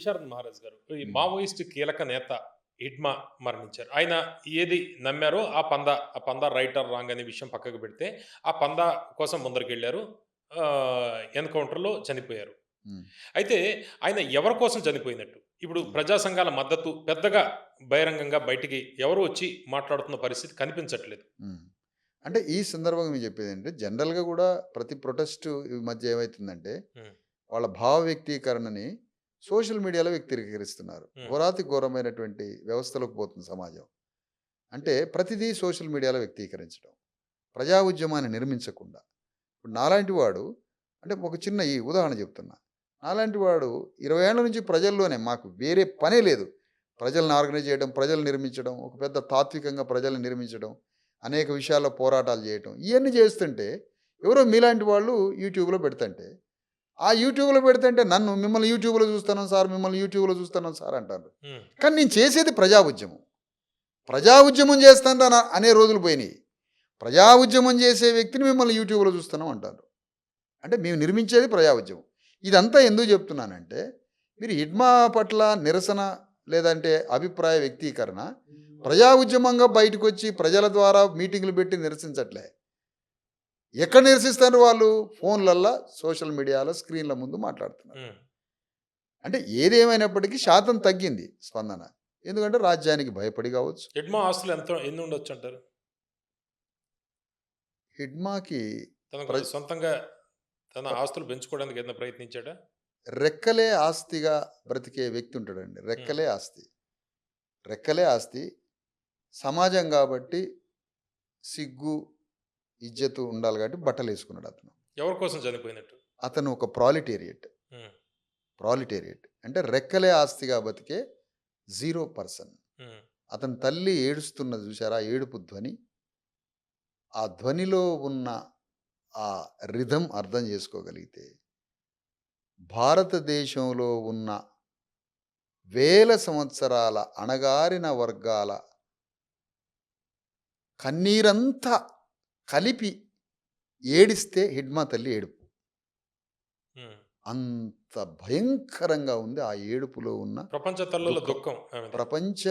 విశారద్ మహారాజ్ గారు ఈ హ్మ్. మావోయిస్ట్ కీలక నేత హిడ్మా మరణించారు. ఆయన ఏది నమ్మారో ఆ పందా రైట్ ఆర్ రాంగ్ అనే విషయం పక్కకు పెడితే, ఆ పందా కోసం ముందరికెళ్లారు. ఎన్‌కౌంటర్‌లో చనిపోయారు. హ్మ్. అయితే ఆయన ఎవరి కోసం చనిపోయినట్టు? ఇప్పుడు హ్మ్. ప్రజా సంఘాల మద్దతు పెద్దగా బహిరంగంగా బయటికి ఎవరు వచ్చి మాట్లాడుతున్న పరిస్థితి కనిపించట్లేదు. హ్మ్. అంటే ఈ సందర్భంగా నేను చెప్పేదేంటంటే, జనరల్‌గా గూడా ప్రతి ప్రొటెస్టు ఈ మధ్య ఏమైతుందంటే, హ్మ్. వాళ్ళ భావ వ్యక్తీకరణని సోషల్ మీడియాలో వ్యక్తీకరిస్తున్నారు. హ్మ్. ఘోరాతి ఘోరమైనటువంటి వ్యవస్థలోకి పోతుంది సమాజం. అంటే ప్రతిదీ సోషల్ మీడియాలో వ్యక్తీకరించడం. ప్రజా ఉద్యమాన్ని నిర్మించకుండా. ఇప్పుడు నాలాంటి వాడు అంటే ఒక చిన్న ఈ ఉదాహరణ చెప్తున్నా. నాలాంటి వాడు 20 ఏళ్ల నుంచి ప్రజల్లోనే మాకు వేరే పనే లేదు. ప్రజల్ని ఆర్గనైజ్ చేయడం, ప్రజలు నిర్మించడం, ఒక పెద్ద తాత్వికంగా ప్రజల్ని నిర్మించడం, అనేక విషయాల్లో పోరాటాలు చేయటం. ఇయన్నీ చేస్తుంటే ఎవరో మీలాంటి వాళ్ళు యూట్యూబ్‌లో పెడుతుంటే, ఆ యూట్యూబ్‌లో పెడుతుంటే నన్ను మిమ్మల్ని యూట్యూబ్‌లో చూస్తున్నాను సార్, మిమ్మల్ని యూట్యూబ్‌లో చూస్తున్నాను సార్ అంటారు. హ్మ్. కానీ నేను చేసేది ప్రజా ఉద్యమం. ప్రజా ఉద్యమం చేస్తాను అనే రోజులు పోయినాయి. ప్రజా ఉద్యమం చేసే వ్యక్తిని మిమ్మల్ని యూట్యూబ్‌లో చూస్తున్నాం అంటారు. అంటే మేము నిర్మించేది ప్రజా ఉద్యమం. ఇదంతా ఎందుకు చెప్తున్నానంటే, మీరు హిడ్మా పట్ల నిరసన లేదంటే అభిప్రాయ వ్యక్తీకరణ ప్రజా ఉద్యమంగా బయటకొచ్చి ప్రజల ద్వారా మీటింగులు పెట్టి నిరసించట్లే. ఎక్కడ నిరసిస్తారు వాళ్ళు? ఫోన్‌లల్లా, సోషల్ మీడియాలో స్క్రీన్‌ల ముందు మాట్లాడుతున్నారు. హ్మ్. అంటే ఏదేమైనప్పటికీ శాతం తగ్గింది స్పందన. ఎందుకంటే రాజ్యానికి భయపడి కావచ్చు. హిడ్మా ఆస్తులు ఎన్ని ఉండొచ్చంటారు? హిడ్మాకి తనకు ప్ర సొంతంగా తన ఆస్తులు పెంచుకోవడానికి ఏదైనా ప్రయత్నించాడా? రెక్కలే ఆస్తిగా బ్రతికే వ్యక్తి ఉంటాడండి. హ్మ్. రెక్కలే ఆస్తి. రెక్కలే ఆస్తి. సమాజం కాబట్టి సిగ్గు, ఇజ్జతు ఉండాలి కాబట్టి బట్టలేసుకున్నాడు అతను. ఎవరి కోసం చనిపోయినట్టు? అతను ఒక ప్రాలిటేరియట్. హ్మ్. ప్రాలిటేరియట్. అంటే రెక్కలే ఆస్తిగా బతికే జీరో పర్సన్. హ్మ్. అతని తల్లి ఏడుస్తున్నది చూసారా? ఆ ఏడుపు ధ్వని. ఆ ధ్వనిలో ఉన్న ఆ రిథమ్ అర్థం చేసుకోగలిగితే, భారతదేశంలో ఉన్న వేల సంవత్సరాల అణగారిన వర్గాల కన్నీరంతా కలిపి ఏడిస్తే హిడ్మా తల్లి ఏడుపు. హ్మ్. అంత భయంకరంగా ఉంది ఆ ఏడుపులో ఉన్న ప్రపంచ తల్లుల దుఃఖం. దుఃఖం ఆమెది. ప్రపంచ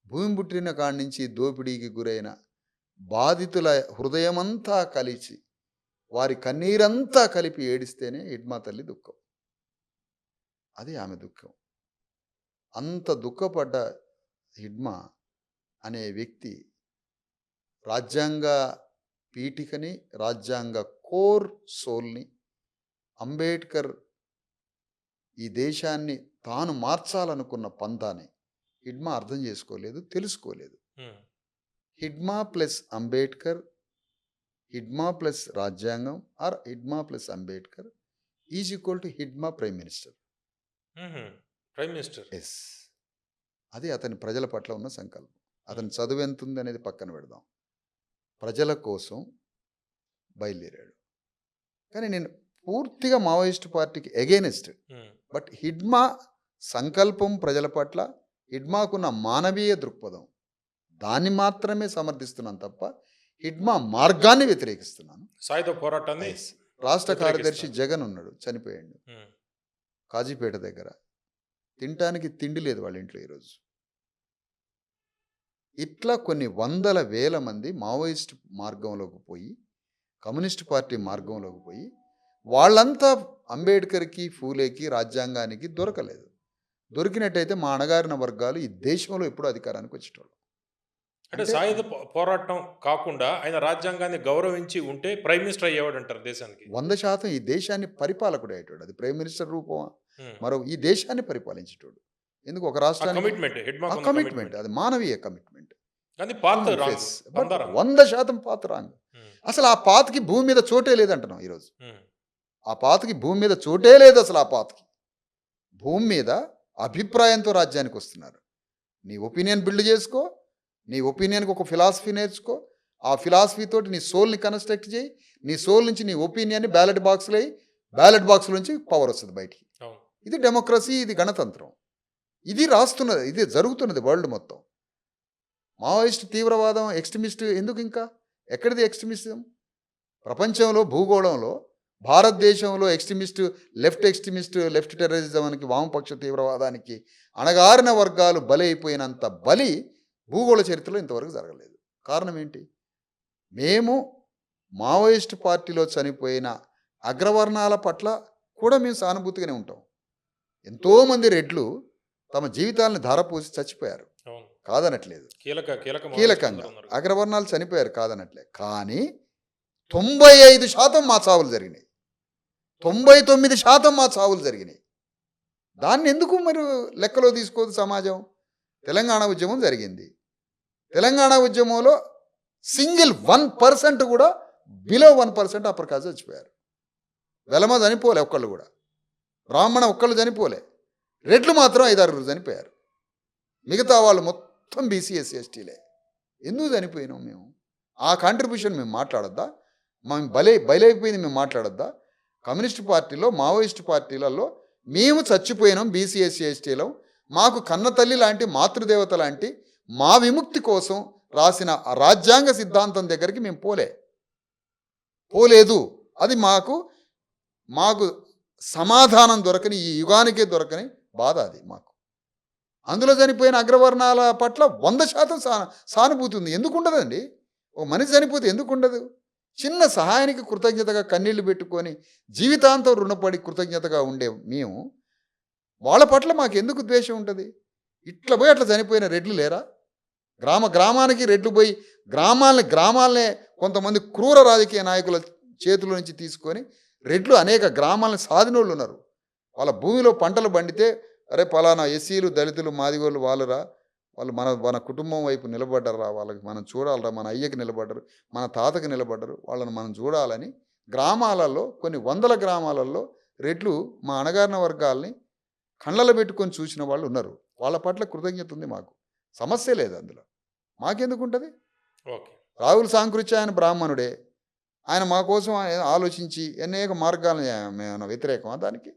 భూమి పుట్టిన కాడి నుంచి దోపిడీకి గురైన బాధితుల హృదయమంతా కలిసి, వారి కన్నీరంతా కలిపి ఏడిస్తేనే హిడ్మా తల్లి దుఃఖం. అది ఆమె దుఃఖం. అంత దుఃఖపడ్డ హిడ్మా అనే వ్యక్తి రాజ్యాంగ పీఠికని, రాజ్యాంగ కోర్ సోల్‌ని అంబేడ్కర్ ఈ దేశాన్ని తాను మార్చాలనుకున్న పంథాని హిడ్మా అర్థం చేసుకోలేదు, తెలుసుకోలేదు. హ్మ్. హిడ్మా ప్లస్ అంబేడ్కర్, హిడ్మా ప్లస్ రాజ్యాంగం or Hidma plus Ambedkar is equal to Hidma prime minister. హుహు. Prime minister. యెస్. అది అతని ప్రజల పట్ల ఉన్న సంకల్పం. హ్మ్. అతని చదువెంతుందనేది పక్కన పెడదాం. ప్రజల కోసం బయలుదేరాడు. కానీ నేను పూర్తిగా మావోయిస్ట్ పార్టీకి ఎగైనెస్ట్. హ్మ్. బట్ హిడ్మా సంకల్పం ప్రజల పట్ల, హిడ్మాకున్న మానవీయ దృక్పథం దాన్ని మాత్రమే సమర్థిస్తున్నాను తప్ప, హిడ్మా మార్గాన్ని వ్యతిరేకిస్తున్నాను. సాయుధ పోరాటాన్ని యెస్. రాష్ట్ర కార్యదర్శి వ్యతిరేకిస్తారు. జగన్ ఉన్నాడు. చనిపోయాడు. హ్మ్. కాజీపేట దగ్గర. తినటానికి తిండి లేదు వాళ్ళ ఇంట్లో ఈరోజు. ఇట్లా కొన్ని వందల వేల మంది మావోయిస్ట్ మార్గంలోకి పోయి, కమ్యూనిస్ట్ పార్టీ మార్గంలోకి పోయి, వాళ్ళంతా అంబేడ్కర్‌కి, ఫూలేకి, రాజ్యాంగానికి దొరకలేదు. దొరికినట్టయితే మా అణగారిన వర్గాలు ఈ దేశంలో ఎప్పుడో అధికారానికి వచ్చేటోళ్ళు. అంటే అంటే సాయుధ పోరాటం కాకుండా ఆయన రాజ్యాంగాన్ని గౌరవించి ఉంటే ప్రైమ్ మినిస్టర్ అయ్యేవాడంటారు దేశానికి. 100% ఈ దేశాన్ని పరిపాలకుడయ్యేటోడు. అది ప్రైమ్ మినిస్టర్ రూపమా? హ్మ్. మరో ఈ దేశాన్ని పరిపాలించేటోడు. ఎందుకు ఒక ఆ రాష్ట్రానికి కమిట్మెంట్ ఆ హిడ్మాకున్న కమిట్మెంట్ కమిట్మెంట్. అది మానవీయ కమిట్మెంట్. కానీ పాత్ హ్యూమన్ రాంగ్. ఫేస్. బట్ పందా రాంగ్. 100% పాత రాంగ్. హ్మ్. అసలు ఆ పాతకి భూమి మీద చోటే లేదంటున్నాం ఈరోజు. హ్మ్. ఆ పాతకి భూమి మీద చోటే లేదు అసలు ఆ పాతకి. భూమి మీద అభిప్రాయంతో రాజ్యానికి వస్తున్నారు. నీ ఒపీనియన్ బిల్డ్ చేసుకో. నీ ఒపీనియన్‌కి ఒక ఫిలాసఫీ నేర్చుకో. ఆ ఫిలాసఫీ తోటి నీ సోల్‌ని కన్‌స్ట్రక్ట్ చెయ్యి. నీ సోల్ నుంచి నీ ఒపీనియన్‌ని బ్యాలెట్ బాక్స్‌లో ఎయి. బ్యాలెట్ బాక్స్‌లో నుంచి పవర్ వస్తది బయటికి. అవును. ఇది డెమోక్రసీ, ఇది గణతంత్రం. ఇది రాస్తున్నది. ఇది జరుగుతున్నది వరల్డ్ మొత్తం. మావోయిస్ట్ తీవ్రవాదం, ఎక్స్‌ట్రీమిస్ట్ ఎందుకు ఇంకా? ఎక్కడిది ఎక్స్‌ట్రీమిజం? ప్రపంచంలో భూగోళంలో భారతదేశంలో లెఫ్ట్ ఎక్స్ట్రీమిస్ట్, లెఫ్ట్ టెర్రరిజానికి, వామపక్ష తీవ్రవాదానికి అణగారిన వర్గాలు బలి అయిపోయినంత బలి భూగోళ చరిత్రలో ఇంతవరకు జరగలేదు. కారణం ఏంటి? మేము మావోయిస్ట్ పార్టీలో చనిపోయిన అగ్రవర్ణాల పట్ల కూడా మేము సానుభూతిగానే ఉంటాం. ఎంతోమంది రెడ్లు తమ జీవితాలను ధారపోసి చచ్చిపోయారు, అవును. కాదనట్లేదు. కీలకంగా ఉన్నారు. అగ్రవర్ణాలు చనిపోయారు, కాదనట్లే. కానీ 95% మా చావులు జరిగినాయి, 99% మా చావులు జరిగినాయి. దాన్ని ఎందుకు మరి లెక్కలో తీసుకోదు సమాజం? తెలంగాణ ఉద్యమం జరిగింది. తెలంగాణ ఉద్యమంలో సింగిల్ 1% కూడా, బిలో 1% అప్పర్ కాస్ట్ చచ్చిపోయారు. వెలమ చనిపోలే ఒక్కళ్ళు కూడా, బ్రాహ్మణ ఒక్కళ్ళు చనిపోలే, రెడ్లు మాత్రం 5-6 చనిపోయారు. మిగతా వాళ్ళు మొత్తం బీసీ ఎస్సీ ఎస్టీలే. ఎందుకు చనిపోయినాం మేము? ఆ కాంట్రిబ్యూషన్ మేము మాట్లాడొద్దా? మేము బలైపోయింది మేము మాట్లాడొద్దా? కమ్యూనిస్ట్ పార్టీలో, మావోయిస్ట్ పార్టీలలో మేము చచ్చిపోయినాం బీసీ ఎస్సీ ఎస్టీలో. మాకు కన్నతల్లి లాంటి, మాతృదేవత లాంటి మా విముక్తి కోసం రాసిన ఆ రాజ్యాంగ సిద్ధాంతం దగ్గరికి మేము పోలేదు. అది మాకు సమాధానం దొరకని, ఈ యుగానికే దొరకని బాధ అది మాకు. అందులో చనిపోయిన అగ్రవర్ణాల పట్ల 100% సానుభూతి ఉంది. ఎందుకు ఉండదండి? ఒక మనిషి చనిపోతే ఎందుకు ఉండదు? చిన్న సహాయానికి కృతజ్ఞతగా కన్నీళ్లు పెట్టుకొని జీవితాంతం రుణపడి కృతజ్ఞతగా ఉండే మేము, వాళ్ళ పట్ల మాకు ఎందుకు ద్వేషం ఉంటుంది? ఇట్లా పోయి అట్లా చనిపోయిన రెడ్లు లేరా? గ్రామానికి రెడ్లు పోయి గ్రామాలనే కొంతమంది క్రూర రాజకీయ నాయకుల చేతుల నుంచి తీసుకొని రెడ్లు అనేక గ్రామాలను సాధినోళ్ళు ఉన్నారు. వాళ్ళ భూమిలో పంటలు పండితే, అరే పలానా ఎస్సీలు, దళితులు, మాదిగోళ్ళు వాళ్ళురా, వాళ్ళు మన కుటుంబం వైపు నిలబడ్డరా, వాళ్ళకి మనం చూడాలరా, మన అయ్యకి నిలబడ్డరు, మన తాతకి నిలబడ్డరు, వాళ్ళని మనం చూడాలని గ్రామాలలో, కొన్ని 100 గ్రామాలలో రెడ్లు మా అణగారిన వర్గాల్ని కళ్ళలో పెట్టుకొని చూసిన వాళ్ళు ఉన్నారు. వాళ్ళ పట్ల కృతజ్ఞత ఉంది మాకు, సమస్య లేదు అందులో. మాకెందుకు ఉంటుంది? ఓకే. రాహుల్ సాంకృత్య ఆయన బ్రాహ్మణుడే, ఆయన మా కోసం ఆలోచించి అనేక మార్గాలను మేము వ్యతిరేకమా దానికి?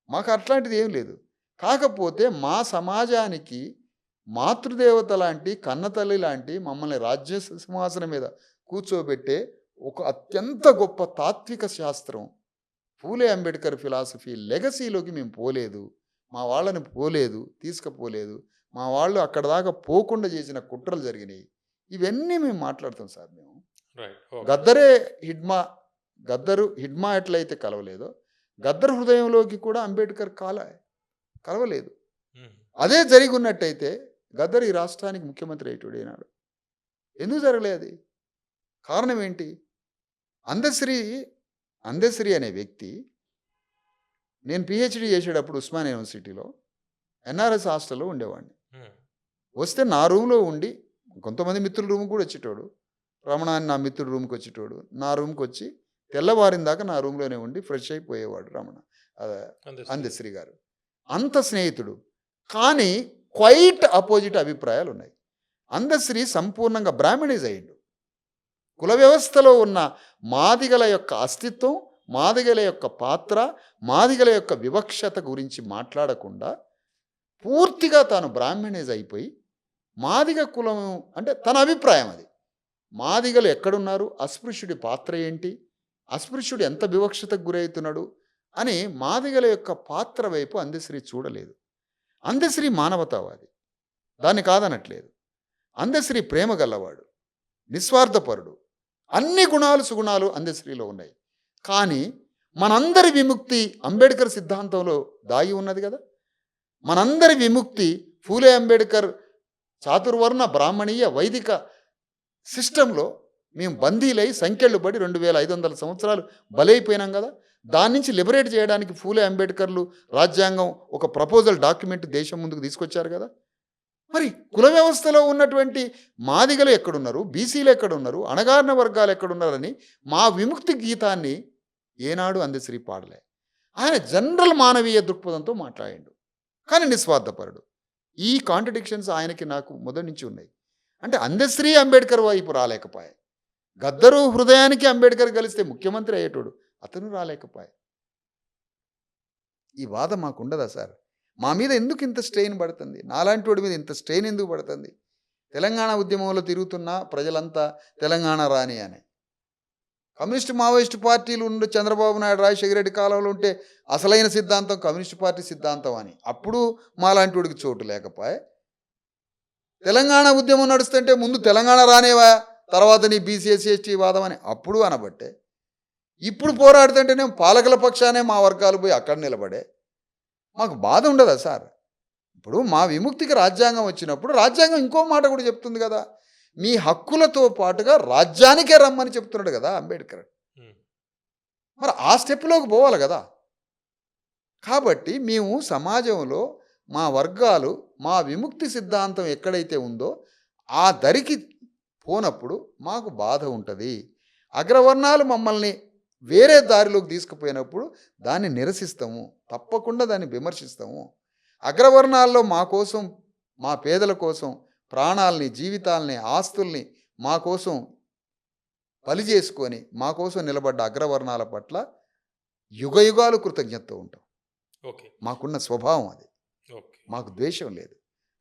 మాకు అట్లాంటిది ఏం లేదు. కాకపోతే మా సమాజానికి మాతృదేవత లాంటి, కన్నతల్లి లాంటి మమ్మల్ని రాజ్య సింహాసనం మీద కూర్చోబెట్టే ఒక అత్యంత గొప్ప తాత్విక శాస్త్రం పూలే అంబేద్కర్ ఫిలాసఫీ లెగసీలోకి మేము పోలేదు. మా వాళ్ళని తీసుకుపోలేదు. మా వాళ్ళు అక్కడ దాకా పోకుండా చేసిన కుట్రలు జరిగినాయి. ఇవన్నీ మేము మాట్లాడతాం సార్. మేము గద్దరు హిడ్మా ఎట్లయితే కలవలేదో, గద్దర్ హృదయంలోకి కూడా అంబేద్కర్ కలవలేదు. అదే జరిగి ఉన్నట్టయితే గద్దర్ ఈ రాష్ట్రానికి ముఖ్యమంత్రి అయ్యేటోడేనాడు. ఎందుకు జరగలేదు అది? కారణం ఏంటి? అందశ్రీ అనే వ్యక్తి, నేను పిహెచ్డి చేసేటప్పుడు ఉస్మానియా యూనివర్సిటీలో ఎన్ఆర్ఎస్ హాస్టల్లో ఉండేవాడిని. వస్తే నా రూమ్లో ఉండి, కొంతమంది మిత్రుల రూమ్ కూడా వచ్చేటోడు, రమణ అని నా మిత్రుడు రూమ్కి వచ్చేటోడు, నా రూమ్కి వచ్చి తెల్లవారిన దాకా నా రూమ్లోనే ఉండి ఫ్రెష్ అయిపోయేవాడు రమణ, అందశ్రీ గారు. అంత స్నేహితుడు. కానీ క్వైట్ అపోజిట్ అభిప్రాయాలు ఉన్నాయి. అందశ్రీ సంపూర్ణంగా బ్రాహ్మణైజ్ అయ్యిండు. కుల వ్యవస్థలో ఉన్న మాదిగల యొక్క అస్తిత్వం, మాదిగల యొక్క పాత్ర, మాదిగల యొక్క వివక్షత గురించి మాట్లాడకుండా పూర్తిగా తాను బ్రాహ్మణైజ్ అయిపోయి, మాదిగ కులం అంటే తన అభిప్రాయం అది. మాదిగలు ఎక్కడున్నారు, అస్పృశ్యుడి పాత్ర ఏంటి, అస్పృశ్యుడు ఎంత వివక్షతకు గురవుతున్నాడు అని మాదిగల యొక్క పాత్ర వైపు అందశ్రీ చూడలేదు. అందశ్రీ మానవతావాది, దాన్ని కాదనట్లేదు. అందశ్రీ ప్రేమ గల్లవాడు, నిస్వార్థపరుడు, అన్ని గుణాలు సుగుణాలు అందశ్రీలో ఉన్నాయి. కానీ మనందరి విముక్తి అంబేద్కర్ సిద్ధాంతంలో దాగి ఉన్నది కదా. మనందరి విముక్తి ఫూలే అంబేద్కర్ చాతుర్వర్ణ బ్రాహ్మణీయ వైదిక సిస్టంలో మేము బందీలై సంఖ్యలు పడి 2500 సంవత్సరాలు బలైపోయినాం కదా. దాని నుంచి లిబరేట్ చేయడానికి ఫూలే అంబేద్కర్లు రాజ్యాంగం ఒక ప్రపోజల్ డాక్యుమెంట్ దేశం ముందుకు తీసుకొచ్చారు కదా. మరి కుల వ్యవస్థలో ఉన్నటువంటి మాదిగలు ఎక్కడున్నారు, బీసీలు ఎక్కడున్నారు, అణగారిన వర్గాలు ఎక్కడున్నారని మా విముక్తి గీతాన్ని ఏనాడు అందశ్రీ పాడలే. ఆయన జనరల్ మానవీయ దృక్పథంతో మాట్లాడిండు, కానీ నిస్వార్థపరుడు. ఈ కాంట్రడిక్షన్స్ ఆయనకి నాకు మొదటి నుంచి ఉన్నాయి. అంటే అందశ్రీ అంబేద్కర్ వైపు రాలేకపోయాయి. గద్దరు హృదయానికి అంబేద్కర్ కలిస్తే ముఖ్యమంత్రి అయ్యేటోడు, అతను రాలేకపోయాయి. ఈ వాదం మాకు ఉండదా సార్? మా మీద ఎందుకు ఇంత స్ట్రెయిన్ పడుతుంది? నాలాంటి వాడి మీద ఇంత స్ట్రెయిన్ ఎందుకు పడుతుంది? తెలంగాణ ఉద్యమంలో తిరుగుతున్న ప్రజలంతా తెలంగాణ రాని అని. కమ్యూనిస్ట్ మావోయిస్టు పార్టీలు ఉండే చంద్రబాబు నాయుడు రాజశేఖర రెడ్డి కాలంలో ఉంటే అసలైన సిద్ధాంతం కమ్యూనిస్ట్ పార్టీ సిద్ధాంతం అని అప్పుడు మాలాంటి వాడికి చోటు లేకపోయే. తెలంగాణ ఉద్యమం నడుస్తుంటే ముందు తెలంగాణ రానేవా, తర్వాత నీ బీసీ ఎస్సీ ఎస్టీ వాదం అని అప్పుడు అనబట్టే. ఇప్పుడు పోరాడుతుంటేనే పాలకుల పక్షానే మా వర్గాలు పోయి అక్కడ నిలబడే. మాకు బాధ ఉండదా సార్? ఇప్పుడు మా విముక్తికి రాజ్యాంగం వచ్చినప్పుడు రాజ్యాంగం ఇంకో మాట కూడా చెప్తుంది కదా, మీ హక్కులతో పాటుగా రాజ్యానికే రమ్మని చెప్తున్నాడు కదా అంబేద్కర్. ఉమ్, మరి ఆ స్టెప్లోకి పోవాలి కదా. కాబట్టి మేము సమాజంలో మా వర్గాలు మా విముక్తి సిద్ధాంతం ఎక్కడైతే ఉందో ఆ దరికి పోనప్పుడు మాకు బాధ ఉంటుంది. అగ్రవర్ణాలు మమ్మల్ని వేరే దారిలోకి తీసుకుపోయినప్పుడు దాన్ని నిరసిస్తాము, తప్పకుండా దాన్ని విమర్శిస్తాము. అగ్రవర్ణాల్లో మా కోసం, మా పేదల కోసం ప్రాణాలని, జీవితాలని, ఆస్తుల్ని మా కోసం బలి చేసుకొని మా కోసం నిలబడ్డ అగ్రవర్ణాల పట్ల యుగయుగాలు కృతజ్ఞతతో ఉంటాం. ఓకే. మాకున్న స్వభావం అది. ఓకే. మాకు ద్వేషం లేదు.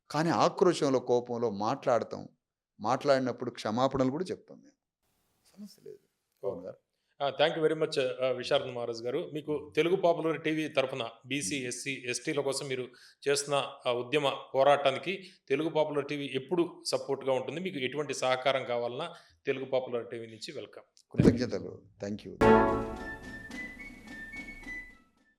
కానీ ఆక్రోశంలో, కోపంలో మాట్లాడతాం. మాట్లాడినప్పుడు క్షమాపణలు కూడా చెప్తాం మేము. సమస్య లేదు. పవన్ గారు. Thank you very much Visharad Maharaj గారు. మీకు తెలుగు పాపులర్ టీవీ తరఫున బీసీ ఎస్సీ ఎస్టీల కోసం మీరు చేస్తున్న ఉద్యమ పోరాటానికి తెలుగు పాపులర్ టీవీ ఎప్పుడు సపోర్ట్గా ఉంటుంది. మీకు ఎటువంటి సహకారం కావాలన్నా తెలుగు పాపులర్ టీవీ నుంచి వెల్కమ్. కృతజ్ఞతలు. Thank you.